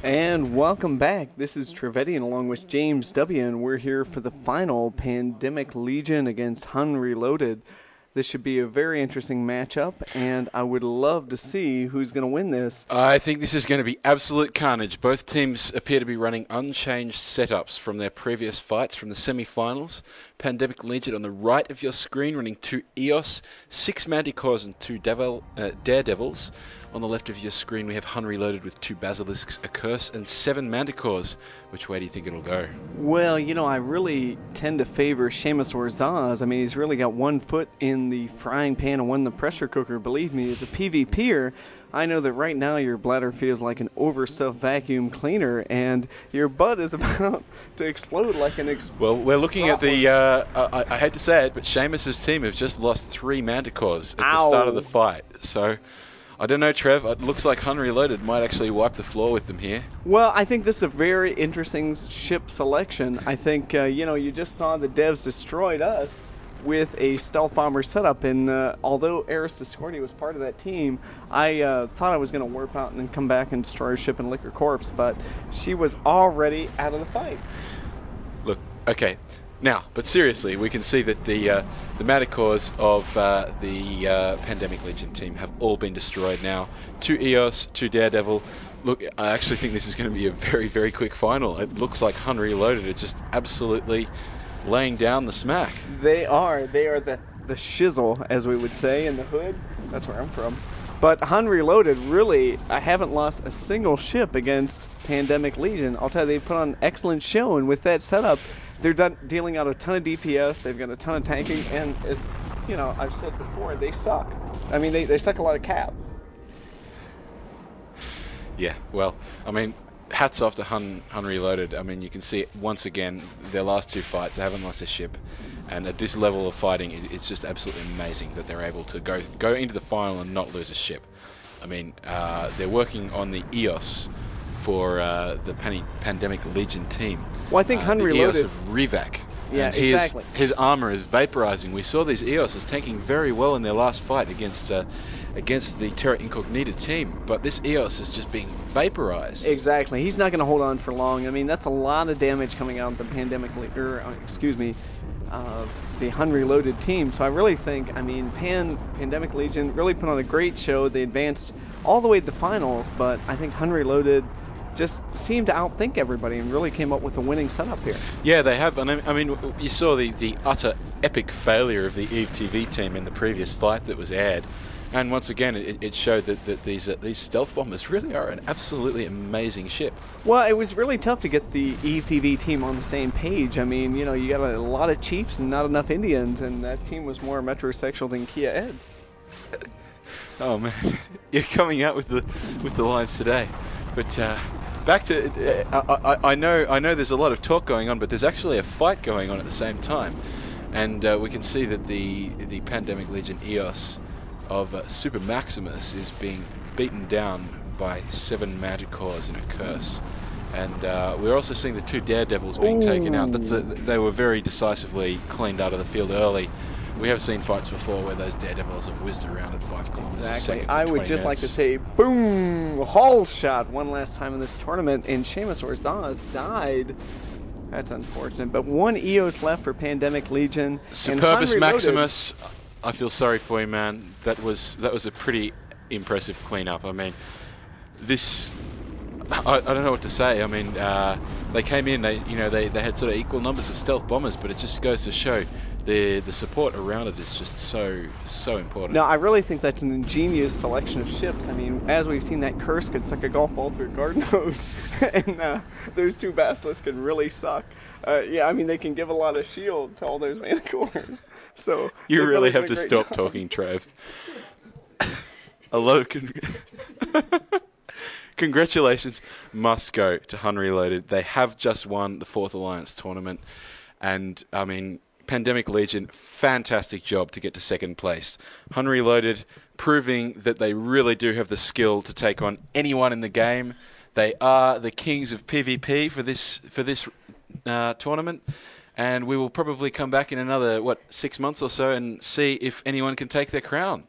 And welcome back. This is Trevedian along with James W. And we're here for the final Pandemic Legion against Hun Reloaded. This should be a very interesting matchup, and I would love to see who's going to win this. I think this is going to be absolute carnage. Both teams appear to be running unchanged setups from their previous fights from the semi-finals. Pandemic Legion on the right of your screen running 2 Eos, 6 Manticores and 2 Daredevils. On the left of your screen we have Hun Reloaded with 2 Basilisks, a Curse, and 7 Manticores. Which way do you think it'll go? Well, you know, I really tend to favor Seamus Orzaz. I mean, he's really got one foot in the frying pan and one in the pressure cooker. Believe me, as a PvPer, I know that right now your bladder feels like an overstuffed vacuum cleaner, and your butt is about to explode like an Well, we're looking at the, I hate to say it, but Seamus's team have just lost 3 Manticores at the start of the fight. So, I don't know, Trev. It looks like Hun Reloaded might actually wipe the floor with them here. Well, I think this is a very interesting ship selection. I think, you just saw the devs destroyed us with a stealth bomber setup, and although Eris Discordia was part of that team, I thought I was going to warp out and then come back and destroy her ship and lick her corpse, but she was already out of the fight. Look, okay. Now, but seriously, we can see that the Manticores of the Pandemic Legion team have all been destroyed now. 2 Eos, 2 Daredevil. Look, I actually think this is going to be a very, very quick final. It looks like Hun Reloaded are just absolutely laying down the smack. They are. They are the shizzle, as we would say, in the hood. That's where I'm from. But Hun Reloaded, really, I haven't lost a single ship against Pandemic Legion. I'll tell you, they've put on an excellent show, and with that setup, they're dealing out a ton of DPS, they've got a ton of tanking, and as I've said before, they suck. I mean, they suck a lot of cap. Yeah, well, I mean, hats off to Hun Reloaded. I mean, you can see it once again, their last 2 fights, they haven't lost a ship. And at this level of fighting, it's just absolutely amazing that they're able to go into the final and not lose a ship. I mean, they're working on the EOS for the Pandemic Legion team. Well, I think Hun Reloaded... EOS of Revak. Yeah, and exactly. His armor is vaporizing. We saw these EOS as tanking very well in their last fight against the Terra Incognita team, but this EOS is just being vaporized. Exactly. He's not going to hold on for long. I mean, that's a lot of damage coming out of the the Hun Reloaded team. So I really think, Pandemic Legion really put on a great show. They advanced all the way to the finals, but I think Hun Reloaded just seemed to outthink everybody and really came up with a winning setup here. Yeah, they have. And I mean, you saw the utter epic failure of the EVE TV team in the previous fight that was aired. And once again, it showed that these stealth bombers really are an absolutely amazing ship. Well, it was really tough to get the EVE TV team on the same page. I mean, you got a lot of Chiefs and not enough Indians, and that team was more metrosexual than Kia Eds. Oh man, you're coming out with the lines today. But back to I know there's a lot of talk going on, but there's actually a fight going on at the same time, and we can see that the Pandemic Legion EOS of Super Maximus is being beaten down by 7 Manticores and a Curse. And we're also seeing the 2 Daredevils being taken out. They were very decisively cleaned out of the field early. We have seen fights before where those Daredevils have whizzed around at 5 kilometers a second. I would just like to say, boom, haul shot one last time in this tournament, and Seamus Orzaz died. That's unfortunate. But 1 EOS left for Pandemic Legion. Superbus Maximus, I feel sorry for you, man. That was a pretty impressive cleanup. I mean, I don't know what to say. I mean, they came in. They had sort of equal numbers of stealth bombers, but it just goes to show the support around it is just so important. No, I really think that's an ingenious selection of ships. I mean, as we've seen, that Curse could suck a golf ball through a garden hose, and those 2 Basilisks can really suck. They can give a lot of shield to all those Manticores. So you really have to stop talking, Trev. A lot of congratulations must go to Hun Reloaded. They have just won the 4th Alliance tournament, and I mean, Pandemic Legion, fantastic job to get to 2nd place. Hun Reloaded proving that they really do have the skill to take on anyone in the game. They are the kings of PvP for this tournament, and we will probably come back in another 6 months or so and see if anyone can take their crown.